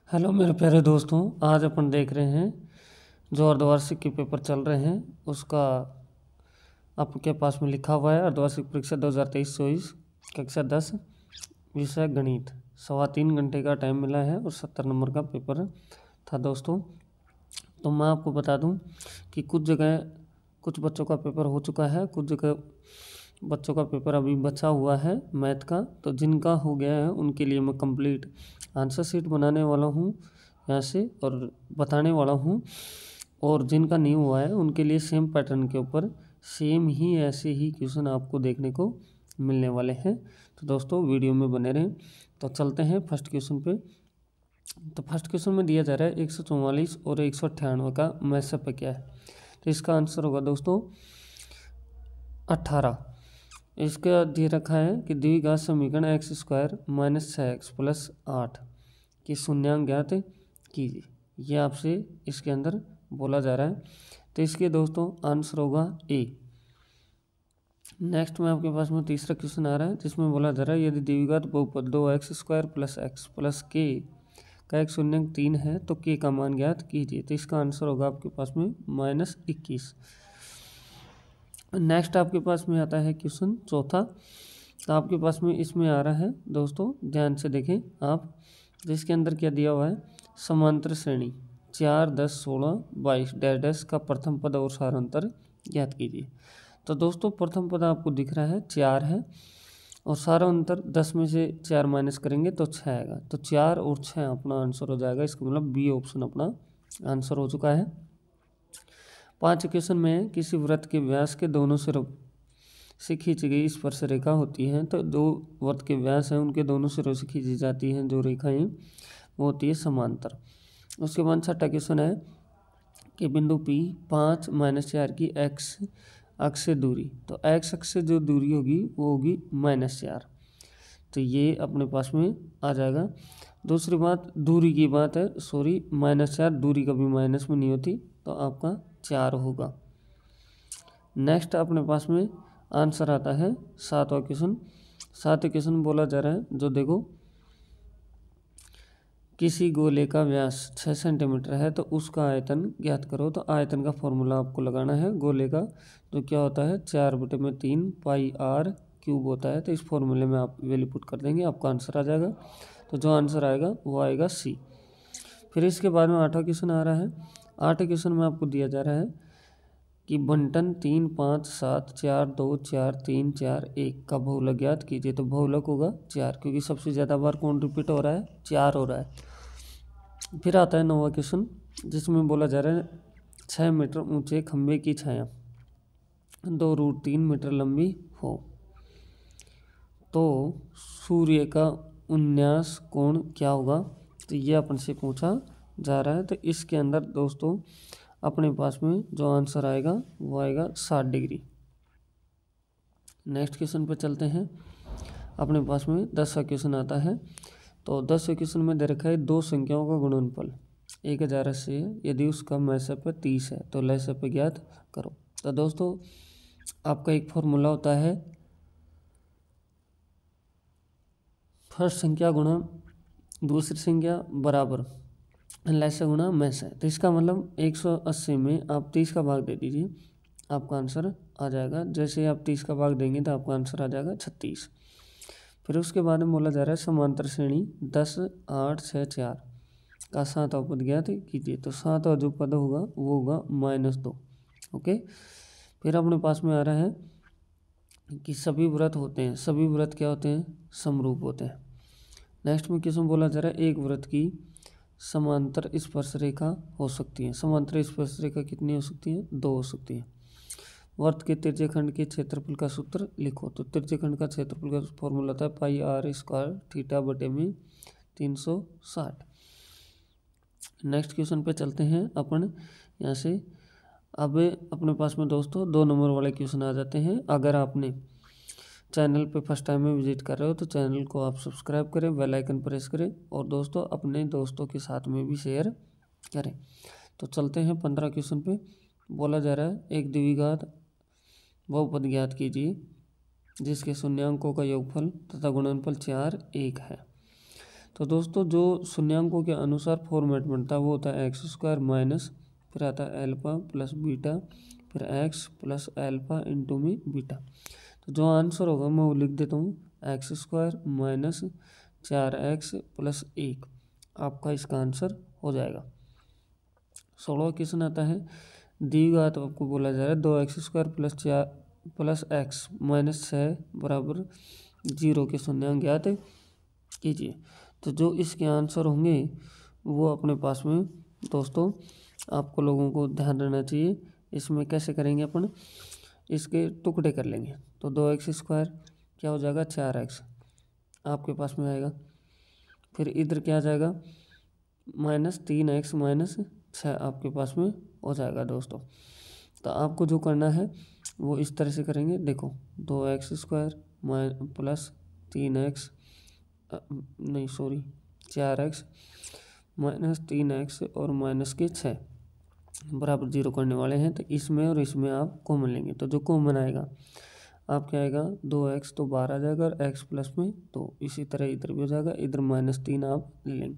Hello मेरे प्यारे दोस्तों, आज अपन देख रहे हैं जो अर्धवार्षिक के पेपर चल रहे हैं उसका आपके पास में लिखा हुआ है। अर्धवार्षिक परीक्षा 2023-24 कक्षा 10 विषय गणित। 3.25 घंटे का टाइम मिला है और 70 नंबर का पेपर था दोस्तों। तो मैं आपको बता दूं कि कुछ जगह कुछ बच्चों का पेपर हो चुका है, कुछ जगह बच्चों का पेपर अभी बचा हुआ है मैथ का। तो जिनका हो गया है उनके लिए मैं कंप्लीट आंसर शीट बनाने वाला हूँ यहाँ से और बताने वाला हूँ, और जिनका नहीं हुआ है उनके लिए सेम पैटर्न के ऊपर सेम ही ऐसे ही क्वेश्चन आपको देखने को मिलने वाले हैं। तो दोस्तों वीडियो में बने रहें। तो चलते हैं फर्स्ट क्वेश्चन पे। तो फर्स्ट क्वेश्चन में दिया जा रहा है 144 और 198 का मैसअप क्या है। तो इसका आंसर होगा दोस्तों 18। इसका दे रखा है कि द्विघात समीकरण x² - 6x + 8 की शून्यांक ज्ञात कीजिए। ये आपसे इसके अंदर बोला जा रहा है। तो इसके दोस्तों आंसर होगा ए। नेक्स्ट में आपके पास में तीसरा क्वेश्चन आ रहा है जिसमें बोला जा रहा है यदि द्विघात बहुपद 2x² + x + k का एक शून्यांक 3 है तो k का मान ज्ञात कीजिए। तो इसका आंसर होगा आपके पास में -21। नेक्स्ट आपके पास में आता है क्वेश्चन चौथा। तो आपके पास में इसमें आ रहा है दोस्तों, ध्यान से देखें आप, जिसके अंदर क्या दिया हुआ है, समांतर श्रेणी 4, 10, 16, 22 डैश का प्रथम पद और सारांतर ज्ञात कीजिए। तो दोस्तों प्रथम पद आपको दिख रहा है 4 है और सारांतर 10 में से 4 माइनस करेंगे तो 6 आएगा। तो 4 और 6 अपना आंसर हो जाएगा। इसका मतलब बी ऑप्शन अपना आंसर हो चुका है। 5 क्वेश्चन में किसी वृत्त के व्यास के दोनों सिरों से खींची गई स्पर्श रेखा होती है। तो दो वृत्त के व्यास हैं उनके दोनों सिरों से खींची जाती हैं जो रेखाएं वो होती है समांतर। उसके बाद छठा क्वेश्चन है कि बिंदु P 5 - 4 की x अक्ष से दूरी, तो x अक्ष से जो दूरी होगी वो होगी -4। तो ये अपने पास में आ जाएगा। दूसरी बात दूरी की बात है, सॉरी -4 दूरी कभी माइनस में नहीं होती, तो आपका 4 होगा। नेक्स्ट अपने पास में आंसर आता है 7वां क्वेश्चन। 7वें क्वेश्चन बोला जा रहा है जो देखो, किसी गोले का व्यास 6 सेंटीमीटर है तो उसका आयतन ज्ञात करो। तो आयतन का फॉर्मूला आपको लगाना है गोले का, जो क्या होता है 4/3 πr³ होता है। तो इस फॉर्मूले में आप वैल्यू पुट कर देंगे, आपका आंसर आ जाएगा। तो जो आंसर आएगा वो आएगा सी। फिर इसके बाद में 8वां क्वेश्चन आ रहा है। 8वें क्वेश्चन में आपको दिया जा रहा है कि बंटन 3, 5, 7, 4, 2, 4, 3, 4, 1 का बहुलक ज्ञात कीजिए। तो बहुलक होगा 4, क्योंकि सबसे ज़्यादा बार कौन रिपीट हो रहा है, 4 हो रहा है। फिर आता है 9वां क्वेश्चन जिसमें बोला जा रहा है 6 मीटर ऊंचे खंभे की छाया 2√3 मीटर लंबी हो तो सूर्य का उन्यास कोण क्या होगा। तो ये अपन से पूछा जा रहा है। तो इसके अंदर दोस्तों अपने पास में जो आंसर आएगा वो आएगा 60 डिग्री। नेक्स्ट क्वेश्चन पे चलते हैं। अपने पास में 10वां क्वेश्चन आता है। तो 10वें क्वेश्चन में दे रखा है दो संख्याओं का गुणनफल 1080 है, यदि उसका मैसअप 30 है तो लैसअप ज्ञात करो। तो दोस्तों आपका एक फॉर्मूला होता है फर्स्ट संख्या गुणा दूसरी संख्या बराबर लैसे गुणा मैसे। तो इसका मतलब 180 में आप 30 का भाग दे दीजिए, आपका आंसर आ जाएगा। जैसे आप 30 का भाग देंगे तो आपका आंसर आ जाएगा 36। फिर उसके बाद में बोला जा रहा है समांतर श्रेणी 10, 8, 6, 4 का 7वां पद ज्ञात कीजिए। तो 7वां जो पद होगा वो होगा -2। ओके। फिर अपने पास में आ रहा है कि सभी व्रत होते हैं, सभी व्रत क्या होते हैं, समरूप होते हैं। नेक्स्ट में क्वेश्चन बोला जा रहा है एक व्रत की समांतर स्पर्श रेखा हो सकती है। समांतर स्पर्श रेखा कितनी हो सकती है, 2 हो सकती है। वर्त के तिर्यक खंड के क्षेत्रफल का सूत्र लिखो। तो तिर्यक खंड का क्षेत्रफल का फॉर्मूला था πr² θ में 360। नेक्स्ट क्वेश्चन पे चलते हैं अपन यहाँ से। अब अपने पास में दोस्तों 2 नंबर वाले क्वेश्चन आ जाते हैं। अगर आपने चैनल पे फर्स्ट टाइम में विजिट कर रहे हो तो चैनल को आप सब्सक्राइब करें, बेल आइकन प्रेस करें और दोस्तों अपने दोस्तों के साथ में भी शेयर करें। तो चलते हैं 15 क्वेश्चन पे। बोला जा रहा है एक द्विघात बहुपद ज्ञात कीजिए जिसके शून्यांकों का योगफल तथा गुणनफल 4, 1 है। तो दोस्तों जो शून्यांकों के अनुसार फॉर्मेट बनता है वो होता है एक्स स्क्वायर माइनस, फिर आता है एल्फा प्लस बीटा, फिर एक्स प्लस एल्फा इंटू में बीटा। तो जो आंसर होगा मैं वो लिख देता हूँ, x square minus 4x plus 1 आपका इसका आंसर हो जाएगा। 16वां क्वेश्चन आता है, दी हुई तो आपको बोला जा रहा है 2x square plus 4 plus x minus 6 बराबर 0 के शून्यांक ज्ञात कीजिए। तो जो इसके आंसर होंगे वो अपने पास में दोस्तों आपको लोगों को ध्यान रहना चाहिए। इसमें कैसे करेंगे अपन, इसके टुकड़े कर लेंगे। तो 2x स्क्वायर क्या हो जाएगा, 4x आपके पास में आएगा। फिर इधर क्या आ जाएगा, माइनस 3x माइनस 6 आपके पास में हो जाएगा दोस्तों। तो आपको जो करना है वो इस तरह से करेंगे। देखो 2x स्क्वायर प्लस 3x नहीं सॉरी 4x माइनस 3x और माइनस के 6 बराबर 0 करने वाले हैं। तो इसमें और इसमें आप कॉमन लेंगे। तो जो कॉमन आएगा आप क्या आएगा, 2x तो बाहर आ जाएगा और x प्लस में तो इसी तरह इधर भी हो जाएगा, इधर माइनस 3 आप ले लेंगे।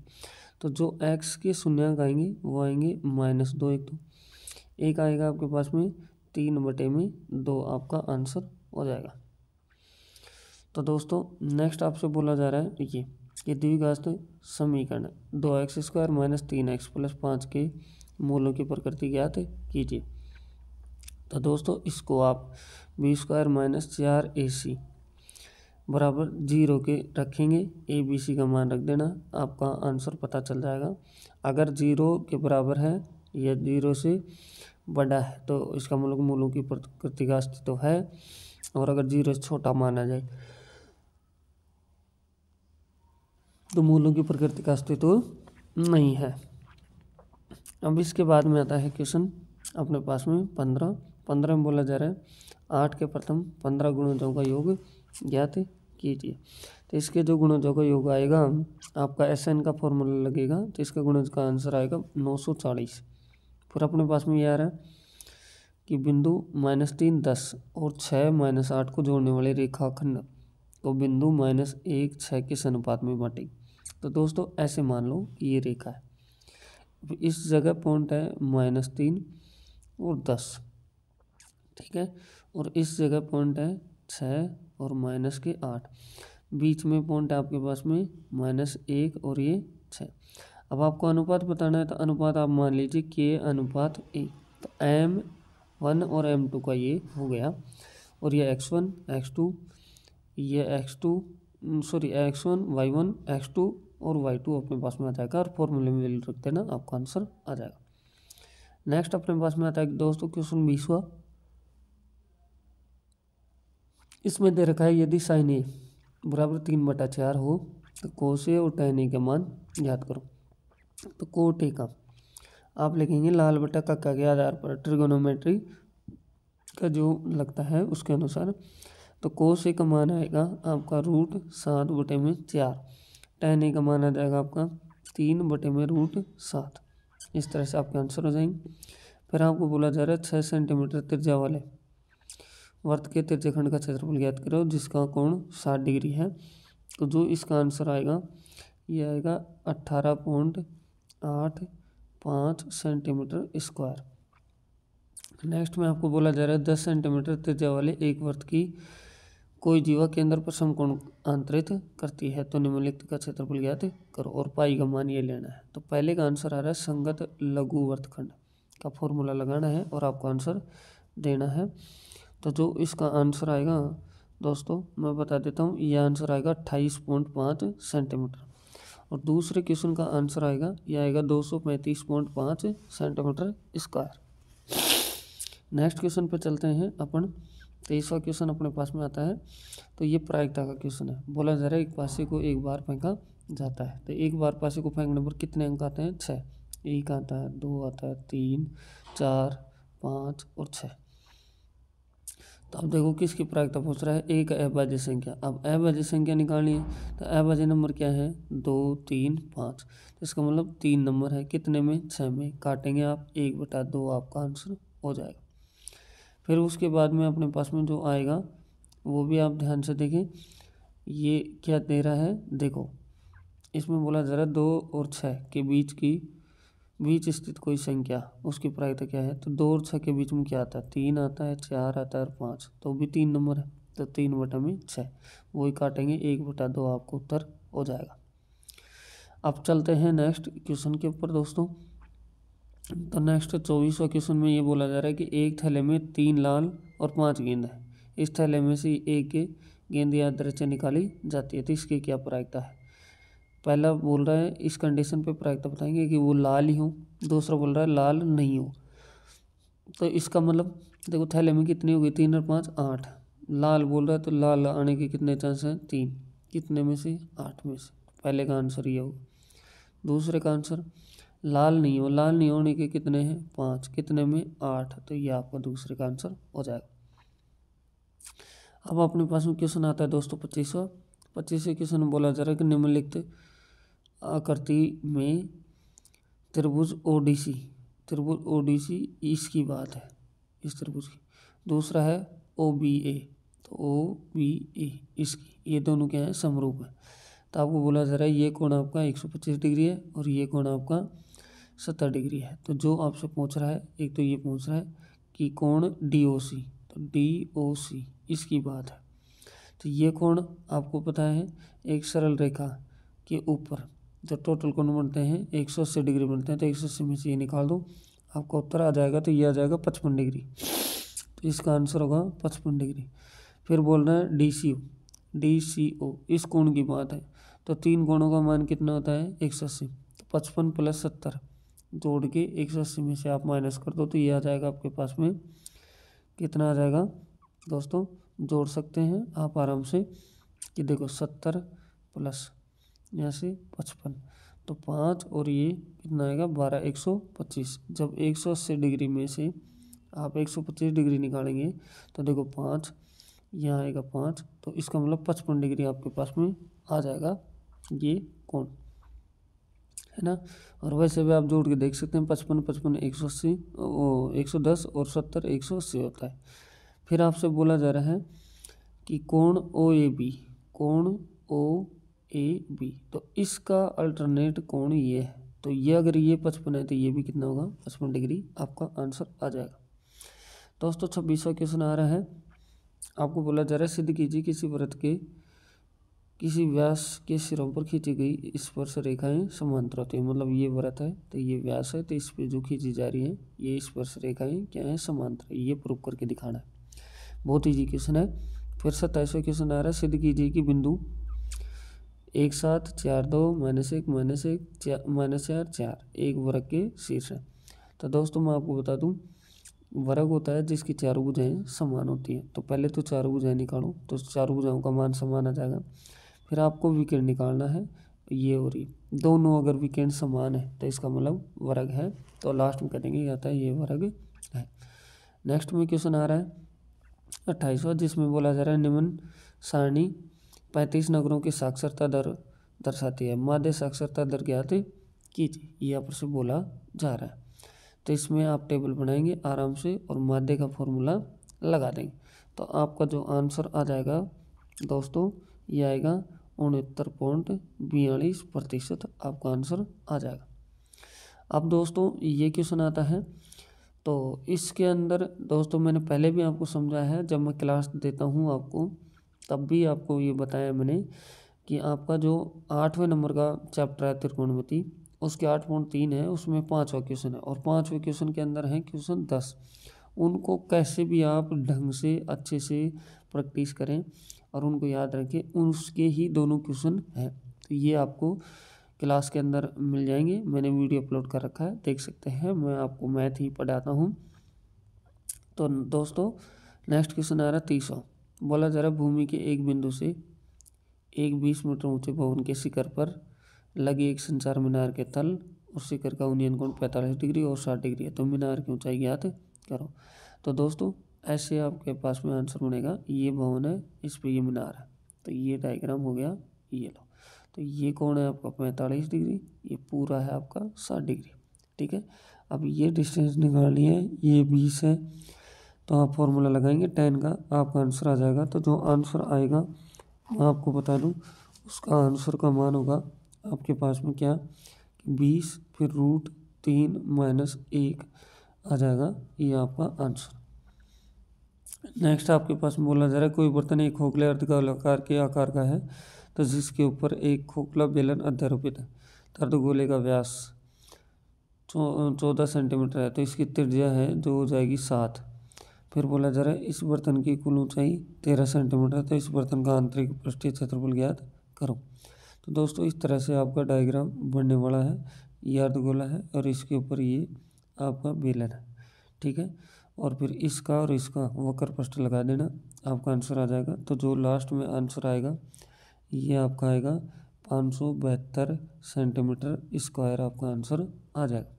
तो जो x के शून्यांक आएंगे वो आएंगे -2 एक आएगा आपके पास में 3/2 आपका आंसर हो जाएगा। तो दोस्तों नेक्स्ट आपसे बोला जा रहा है ये द्विघात समीकरण 2x square minus 3x plus 5 के मूलों की प्रकृति ज्ञात कीजिए। तो दोस्तों इसको आप बी स्क्वायर माइनस 4ac बराबर 0 के रखेंगे, ए बी सी का मान रख देना, आपका आंसर पता चल जाएगा। अगर 0 के बराबर है या 0 से बड़ा है तो इसका मतलब मूलों की प्रकृति का अस्तित्व है, और अगर 0 से छोटा माना जाए तो मूलों की प्रकृति का अस्तित्व नहीं है। अब इसके बाद में आता है क्वेश्चन अपने पास में 15 में बोला जा रहा है 8 के प्रथम 15 गुणजों का योग ज्ञात कीजिए। तो इसके जो गुणजों का योग आएगा आपका SN का फॉर्मूला लगेगा, तो इसका गुणज का आंसर आएगा 940। फिर अपने पास में ये आ रहा है कि बिंदु -3 10 और 6 -8 को जोड़ने वाले रेखाखंड तो बिंदु -1 6 के अनुपात में बांटेगी। तो दोस्तों ऐसे मान लो कि ये रेखा है, इस जगह पॉइंट है -3 और 10, ठीक है, और इस जगह पॉइंट है 6 और -8, बीच में पॉइंट है आपके पास में -1 और ये 6। अब आपको अनुपात बताना है, तो अनुपात आप मान लीजिए K/A। तो M1 और M2 का ये हो गया, और ये x1 x2 ये x1 y1 x2 और y2 अपने पास में आ जाएगा, और फॉर्मूले में वैल्यू रख देना, आपका आंसर आ जाएगा। नेक्स्ट अपने पास में आता है दोस्तों क्वेश्चन 20वां। इसमें दे रखा है यदि sin A बराबर 3/4 हो तो cos A और tan A के मान याद करो। तो cot A का आप लिखेंगे लाल बटा कक्का के आधार पर ट्रिगोनोमेट्री का जो लगता है उसके अनुसार। तो cos A का मान आएगा आपका √7/4, tan A का मान आ जाएगा आपका 3/√7। इस तरह से आपके आंसर हो जाएंगे। फिर आपको बोला जा रहा है 6 सेंटीमीटर त्रिज्या वाले वर्त के त्रिज्यखंड का क्षेत्रफल ज्ञात करो जिसका कोण 60 डिग्री है। तो जो इसका आंसर आएगा ये आएगा 18.85 सेंटीमीटर स्क्वायर। नेक्स्ट में आपको बोला जा रहा है 10 सेंटीमीटर त्रिज्या वाले एक वर्त की कोई जीवा केंद्र पर समकोण आंतरित करती है, तो निम्नलिखित का क्षेत्रफल ज्ञात करो, और पाई का मान ये लेना है। तो पहले का आंसर आ रहा है संगत लघु वर्तखंड का फॉर्मूला लगाना है और आपको आंसर देना है। तो जो इसका आंसर आएगा दोस्तों मैं बता देता हूँ, यह आंसर आएगा 28.5 सेंटीमीटर, और दूसरे क्वेश्चन का आंसर आएगा यह आएगा 235.5 सेंटीमीटर स्क्वायर। नेक्स्ट क्वेश्चन पर चलते हैं अपन। 23वां क्वेश्चन अपने पास में आता है। तो ये प्रायिकता का क्वेश्चन है। बोला जा रहा है एक पासे को एक बार फेंका जाता है, तो एक बार पासे को फेंकने पर कितने अंक आते हैं, 6। 1 आता है, 2 आता है, 3 4 5 और 6। तो अब देखो किसकी प्रायिकता पूछ रहा है, एक अभाज्य संख्या। अब अभाज्य संख्या निकालनी है, तो अभाज्य नंबर क्या है, 2 3 5। तो इसका मतलब 3 नंबर है, कितने में, 6 में। काटेंगे आप 1/2 आपका आंसर हो जाएगा। फिर उसके बाद में अपने पास में जो आएगा वो भी आप ध्यान से देखें, ये क्या दे रहा है, देखो इसमें बोला जा रहा है 2 और 6 के बीच स्थित कोई संख्या उसकी प्रायिकता क्या है। तो 2 और 6 के बीच में क्या आता है, 3 आता है, 4 आता है और 5, तो भी 3 नंबर है। तो 3/6 वही काटेंगे, 1/2 आपको उत्तर हो जाएगा। अब चलते हैं नेक्स्ट क्वेश्चन के ऊपर दोस्तों। तो नेक्स्ट 24वां क्वेश्चन में ये बोला जा रहा है कि एक थैले में 3 लाल और 5 गेंद है। इस थैले में से एक गेंद या दृश्य निकाली जाती है, तो इसकी क्या प्रायिकता है। पहला बोल रहा है इस कंडीशन पे प्रायिकता बताएंगे कि वो लाल ही हो, दूसरा बोल रहा है लाल नहीं हो। तो इसका मतलब देखो थैले में कितनी होगी, 3 और 5 8, लाल बोल रहा है तो लाल आने के कितने चांस हैं, 3, कितने में से 8 में से, पहले का आंसर ये होगा। दूसरे का आंसर लाल नहीं हो, लाल नहीं होने के कितने हैं, 5, कितने में 8, तो ये आपका दूसरे का आंसर हो जाएगा। अब अपने पास में क्वेश्चन आता है दोस्तों 25वें क्वेश्चन में बोला जा रहा है कि निम्नलिखित आकृति में त्रिभुज ओडीसी इसकी बात है, इस त्रिभुज की। दूसरा है OBA, तो OBA इसकी, ये दोनों क्या है, समरूप है। तो आपको बोला जा रहा है ये कोण आपका 125 डिग्री है और ये कोण आपका 70 डिग्री है। तो जो आपसे पूछ रहा है, एक तो ये पूछ रहा है कि कोण DOC, तो DOC इसकी बात है। तो ये कोण आपको पता है एक सरल रेखा के ऊपर जो टोटल कोण बनते हैं 180 डिग्री बनते हैं, तो 180 में से ये निकाल दो, आपका उत्तर आ जाएगा। तो ये आ जाएगा 55 डिग्री, तो इसका आंसर होगा 55 डिग्री। फिर बोल रहे हैं DCO इस कोण की बात है। तो 3 कोणों का मान कितना होता है, 180, तो 55 + 70 जोड़ के 180 में से आप माइनस कर दो, तो ये आ जाएगा आपके पास में कितना आ जाएगा दोस्तों, जोड़ सकते हैं आप आराम से कि देखो 70 प्लस यहाँ से 55, तो 5 और ये कितना आएगा 12, 125। जब 180 डिग्री में से आप 125 डिग्री निकालेंगे तो देखो 5 यहाँ आएगा 5, तो इसका मतलब 55 डिग्री आपके पास में आ जाएगा ये कोण, है ना। और वैसे भी आप जोड़ के देख सकते हैं 55 55 180 110 और 70 180 होता है। फिर आपसे बोला जा रहा है कि कोण OAB, तो इसका अल्टरनेट कोण ये है। तो ये अगर ये 55 है तो ये भी कितना होगा, 55 डिग्री आपका आंसर आ जाएगा। दोस्तों 26वां क्वेश्चन आ रहा है, आपको बोला जा रहा है सिद्ध कीजिए किसी वृत्त के किसी व्यास के सिरों पर खींची गई स्पर्श रेखाएं समांतर होती है। मतलब ये वृत्त है तो ये व्यास है, तो इस पे जो खींची जा रही है ये स्पर्श रेखाएं क्या है, समांतर, ये प्रूव करके दिखाना है। बहुत ईजी क्वेश्चन है। फिर 27वां क्वेश्चन आ रहा है, सिद्ध कीजिए कि बिंदु 1 7 4 2 -1 -4 4 एक वर्ग के शीर्ष है। तो दोस्तों मैं आपको बता दूं वर्ग होता है जिसकी चारों भुजाएं समान होती हैं। तो पहले तो चारों भुजाएं निकालो, तो चारों भुजाओं का मान समान आ जाएगा। फिर आपको विकर्ण निकालना है, ये और ये दोनों अगर विकर्ण समान है तो इसका मतलब वर्ग है। तो लास्ट में कहेंगे ये आता है ये वर्ग है। नेक्स्ट में क्वेश्चन आ रहा है 28वां, जिसमें बोला जा रहा है निम्न सारणी 35 नगरों की साक्षरता दर दर्शाती है, माध्य साक्षरता दर ज्ञात कीजिए, ये आपसे बोला जा रहा है। तो इसमें आप टेबल बनाएंगे आराम से और माध्य का फॉर्मूला लगा देंगे, तो आपका जो आंसर आ जाएगा दोस्तों ये आएगा 69.42% आपका आंसर आ जाएगा। अब दोस्तों ये क्वेश्चन आता है, तो इसके अंदर दोस्तों मैंने पहले भी आपको समझाया है, जब मैं क्लास देता हूँ आपको तब भी आपको ये बताया मैंने कि आपका जो 8वें नंबर का चैप्टर है त्रिकोणमिति, उसके 8.3 है, उसमें 5वां क्वेश्चन है और 5वें क्वेश्चन के अंदर है क्वेश्चन 10। उनको कैसे भी आप ढंग से अच्छे से प्रैक्टिस करें और उनको याद रखें, उसके ही दोनों क्वेश्चन हैं। तो ये आपको क्लास के अंदर मिल जाएंगे, मैंने वीडियो अपलोड कर रखा है, देख सकते हैं। मैं आपको मैथ ही पढ़ाता हूँ। तो दोस्तों नेक्स्ट क्वेश्चन आ रहा है 30वां, बोला जा रहा है भूमि के एक बिंदु से एक 20 मीटर ऊंचे भवन के शिखर पर लगे एक संचार मीनार के तल और शिखर का उन्नयन कोण 45 डिग्री और 60 डिग्री है, तो मीनार की ऊंचाई ज्ञात करो। तो दोस्तों ऐसे आपके पास में आंसर बनेगा, ये भवन है, इस पे ये मीनार है, तो ये डायग्राम हो गया, ये लो। तो ये कोण है आपका 45 डिग्री, ये पूरा है आपका 60 डिग्री, ठीक है। अब ये डिस्टेंस निकालनी है, ये 20 है, तो आप फॉर्मूला लगाएंगे 10 का, आपका आंसर आ जाएगा। तो जो आंसर आएगा मैं आपको बता दूं उसका आंसर का मान होगा आपके पास में क्या 20 फिर √3 - 1 आ जाएगा, ये आपका आंसर। नेक्स्ट आपके पास में बोला जा रहा है कोई बर्तन एक खोखले अर्धगोलाकार के आकार का है तो जिसके ऊपर एक खोखला बेलन अध्यारोपित है। तो अर्धगोले का व्यास 14 सेंटीमीटर है तो इसकी त्रिज्या है जो हो जाएगी 7। फिर बोला जा रहा है इस बर्तन की कुल ऊंचाई 13 सेंटीमीटर, तो इस बर्तन का आंतरिक पृष्ठीय क्षेत्रफल ज्ञात करो। तो दोस्तों इस तरह से आपका डायग्राम बनने वाला है। ये अर्धगोला है और इसके ऊपर ये आपका बेलन है, ठीक है। और फिर इसका और इसका वक्र पृष्ठ लगा देना, आपका आंसर आ जाएगा। तो जो लास्ट में आंसर आएगा ये आपका आएगा 572 सेंटीमीटर स्क्वायर, आपका आंसर आ जाएगा।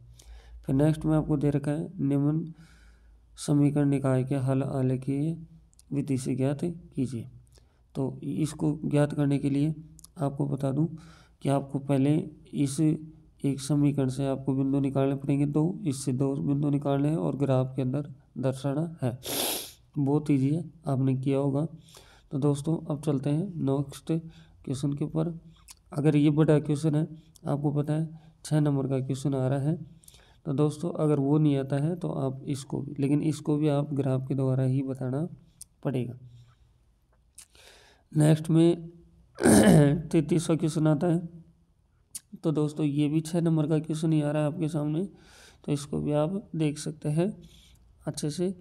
फिर नेक्स्ट में आपको दे रखा है निम्न समीकरण निकाय के हल आलेखीय विधि से ज्ञात कीजिए। तो इसको ज्ञात करने के लिए आपको बता दूं कि आपको पहले इस एक समीकरण से आपको बिंदु निकालने पड़ेंगे 2, इससे 2 बिंदु निकालने हैं और ग्राफ के अंदर दर्शाना है। बहुत ईजी है, आपने किया होगा। तो दोस्तों अब चलते हैं नेक्स्ट क्वेश्चन के ऊपर। अगर ये बड़ा क्वेश्चन है, आपको पता है 6 नंबर का क्वेश्चन आ रहा है, तो दोस्तों अगर वो नहीं आता है तो आप इसको भी, लेकिन इसको भी आप ग्राफ के द्वारा ही बताना पड़ेगा। नेक्स्ट में 33वां क्वेश्चन आता है। तो दोस्तों ये भी 6 नंबर का क्वेश्चन ही आ रहा है आपके सामने, तो इसको भी आप देख सकते हैं अच्छे से।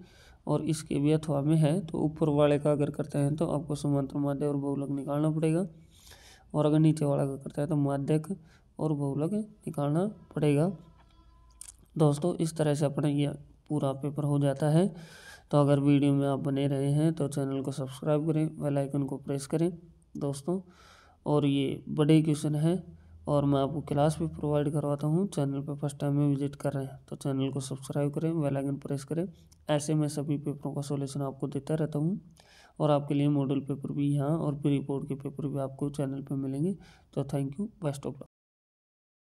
और इसके भी अथवा में है, तो ऊपर वाले का अगर करते हैं तो आपको समांतर माध्य और बहुलक निकालना पड़ेगा, और अगर नीचे वाला का करता है तो माध्यक और बहुलक निकालना पड़ेगा। दोस्तों इस तरह से अपना ये पूरा पेपर हो जाता है। तो अगर वीडियो में आप बने रहे हैं तो चैनल को सब्सक्राइब करें, बेल आइकन को प्रेस करें दोस्तों। और ये बड़े क्वेश्चन है और मैं आपको क्लास भी प्रोवाइड करवाता हूँ। चैनल पर फर्स्ट टाइम में विजिट कर रहे हैं तो चैनल को सब्सक्राइब करें, बेल आइकन प्रेस करें। ऐसे मैं सभी पेपरों का सॉल्यूशन आपको देता रहता हूँ, और आपके लिए मॉडल पेपर भी यहाँ और प्री बोर्ड के पेपर भी आपको चैनल पर मिलेंगे। तो thank you, best of luck.